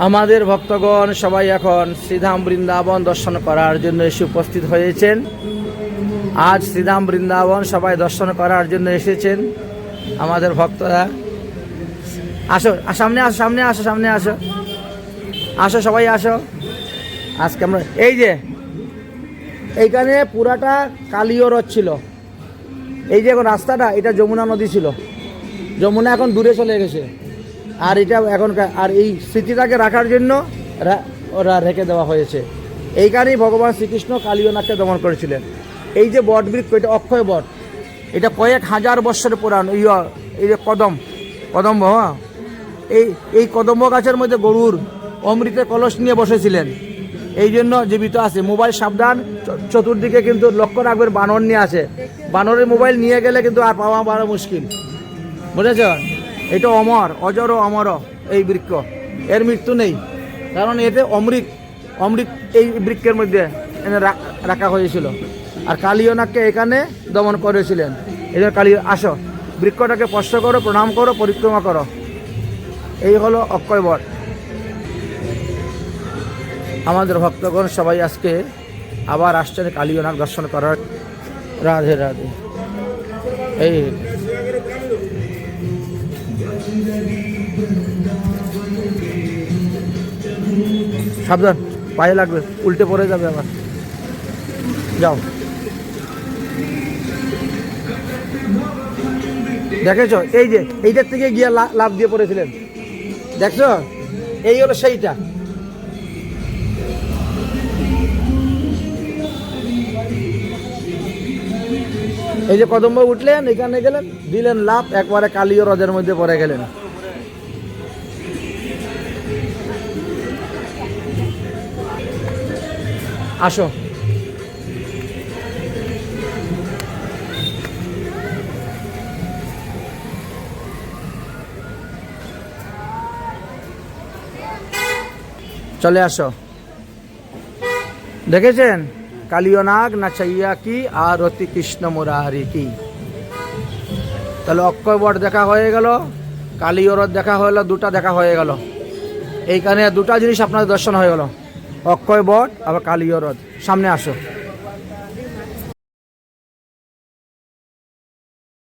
আমাদের ভক্তগণ সবাই এখন শ্রীধাম বৃন্দাবন দর্শন করার জন্য এসে উপস্থিত হয়েছেন। আজ শ্রীধাম বৃন্দাবন সবাই দর্শন করার জন্য এসেছেন আমাদের ভক্তরা। আসো, সামনে আসো, সামনে আসো, সামনে আসো, আসো সবাই আসো। আজকে আমরা এই যে এইখানে পুরাটা কালীয় রথ ছিল। এই যে এখন রাস্তাটা, এটা যমুনা নদী ছিল, যমুনা এখন দূরে চলে গেছে। আর এটা এখনকার, আর এই স্মৃতিটাকে রাখার জন্য ওরা রেখে দেওয়া হয়েছে। এইখানেই ভগবান শ্রীকৃষ্ণ কালীয়নাগকে দমন করেছিলেন। এই যে বট বৃক্ষ, এটা অক্ষয় বট, এটা কয়েক হাজার বৎসর পুরান। এই যে কদম্ব, হ্যাঁ, এই কদম্ব গাছের মধ্যে গরুর অমৃতের কলস নিয়ে বসেছিলেন, এই জন্য জীবিত আছে। মোবাইল সাবধান, চতুর্দিকে কিন্তু লক্ষ্য রাখবেন বানর নিয়ে আসে। বানরের মোবাইল নিয়ে গেলে কিন্তু আর পাওয়া বড় মুশকিল, বুঝেছ? এটা অমর, অজর অমর এই বৃক্ষ, এর মৃত্যু নেই, কারণ এতে অমৃত এই বৃক্ষের মধ্যে এনে রাখা হয়েছিল। আর কালীয়নাগকে এখানে দমন করেছিলেন। এই জন্য কালী, আসো, বৃক্ষটাকে স্পর্শ করো, প্রণাম করো, পরিক্রমা করো। এই হলো অক্ষয় বট। আমাদের ভক্তগণ সবাই আজকে আবার আসছেন কালীয়নাগ দর্শন করার। রাধে রাধে। এই সাবধান, পায়ে লাগবে, উল্টে পড়ে যাবে আবার। যাও, দেখেছ? এই যে এইটার থেকে গিয়ে লাভ দিয়ে পড়েছিলেন, দেখছো? এই হলো সেইটা। এই যে কদম্ব উঠলেন, এখানে গেলেন, দিলেন লাভ, একবারে কালীয় হ্রদের মধ্যে পড়ে গেলেন। আসো, চলে আসো। দেখেছেন কালীয়নাগ নাচাইয়া কি আর অতি কৃষ্ণ মুরারি কি। তাহলে অক্ষয় বট দেখা হয়ে গেল, কালীয় রথ দেখা হয়ে গেল, দুটা দেখা হয়ে গেল। এইখানে দুটা জিনিস আপনাদের দর্শন হয়ে গেল, অক্ষয় বট আবার কালীয় রথ। সামনে আসো।